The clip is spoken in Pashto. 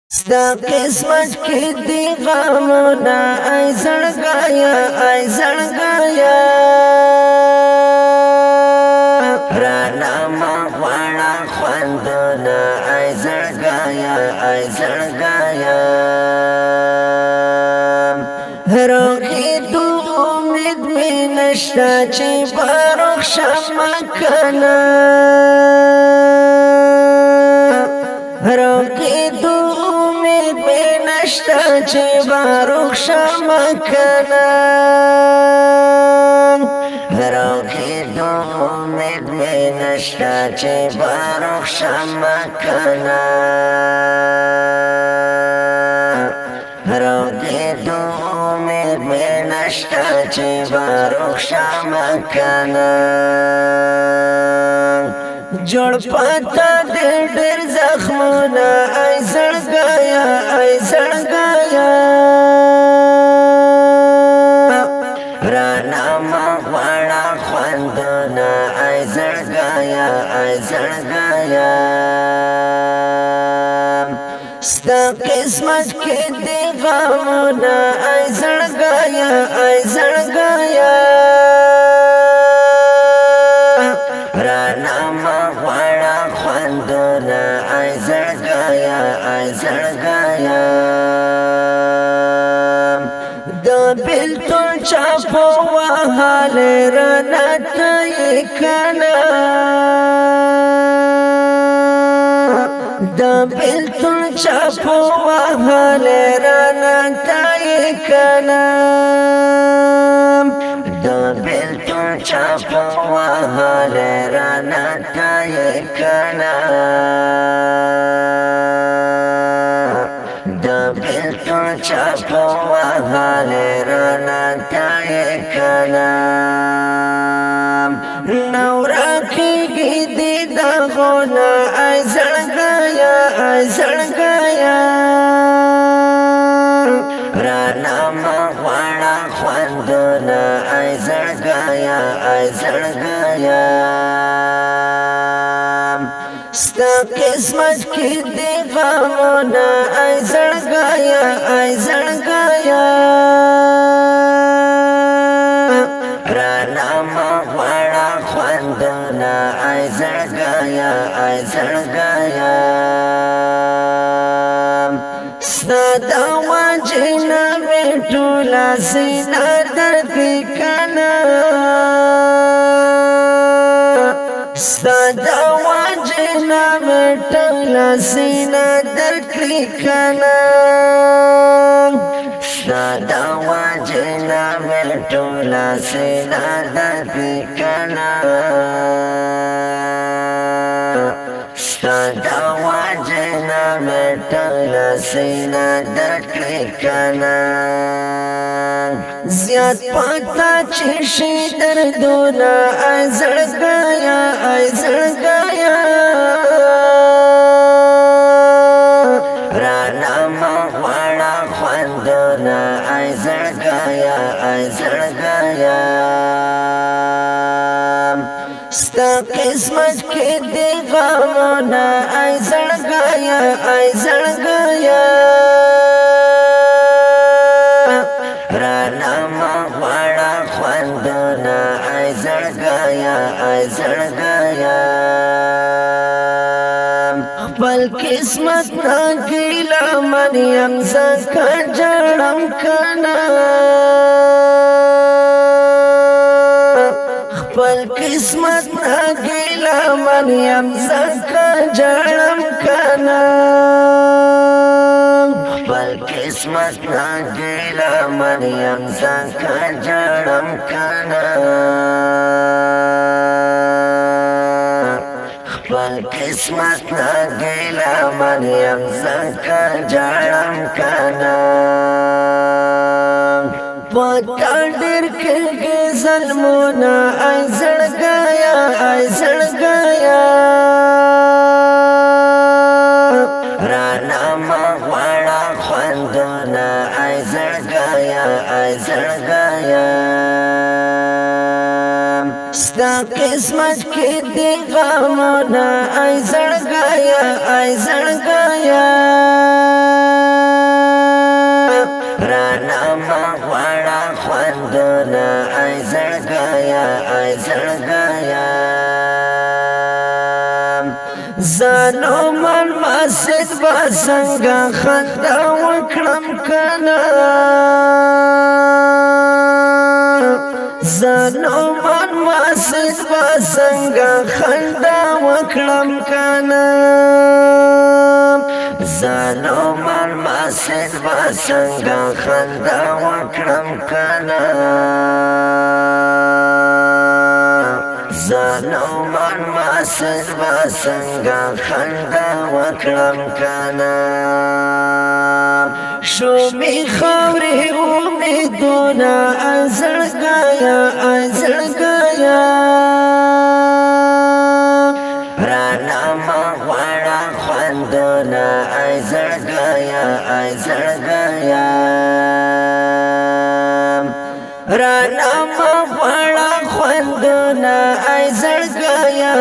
ستا قسمت کی دی غمونا ای زړګایا ای زړګایا رانا ما غواړه خوندونه ای زړګایا ای زړګایا روحي دو امید می نشتا چې بارخ شمه کنه روحي دو امید می نشتا چې بارخ شمه کنه روحي دو امید می نشتا چې بارخ شمه کنه روحي دو امید می نشتا چې بارخ شمه کنه جوړ پتا دې ډېر زخمونه ای زړګایا ای زړګایا رانا ما غواړه خوندونه ای زړګایا ای زړګایا ستا قسمت کې دی غمونه ای زړګایا ای زړګایا رانا ما غواړه خوندونه ای زړګایا ای زړګایا د بلتون چاپو وهاله رانا ته یې کنه د بلتون چاپو وهاله رانا ته یې کنه د بلتون چاپو وهاله رانا ته یې کنه د بلتون چاپو وهاله رانا ته یې کنه نورا کېږي دې دغونه ای زړګایا ای زړګایا رانا ما غواړه خوندونه ای زړګایا ای زړګایا ستا قسمت کې دی غمونه ای زړګایا ای زړګایا رانا ما غواړه خوندونه ای زړګایا ای زړګایا ستا د وجنه مې ټوله سینه درکړي کنه ستا د وجنه مې ټوله سینه درکړي کنه ستا د وجنه مې ټوله سینه درکړي کنه ستا د وجنه مې ټوله سینه درکړي کنه زیات پاتا چې شي دردونه ای زړګایا ای زړګایا رانا ما غواړه خوندونه ای زړګایا ای زړګایا ستا قسمت کې دی غمونه ای زړګایا ای زړګایا رانا ما غواړه خوندونه ای زړګایا ای زړګایا خپل قسمت نه ګیله من یم ځکه ژړم کنه خپل قسمت نه ګیله من یم ځکه ژړم کنه خپل قسمت نه ګیله من یم ځکه ژړم کنه خپل قسمت نه ګیله من یم ځکه ژړم کنه پتا ډېر کېږي ظلمونه ای زړګایا ای زړګایا رانا ما غواړه خوندونه ای زړګایا ای زړګایا ستا قسمت کې دی غمونه ای زړګایا ای زړګایا بسنگا خندا وکړم کنه زانو من مسجد بسنگا خندا وکړم کنه زانو من مسجد بسنگا خندا وکړم کنه زانو من مسجد بسنگا خندا وکړم کنه شو می خوري امیدونه ازړګایا رانا ما غواړه خوندونه ازړګایا رانا ما غواړه خوندونه ازړګایا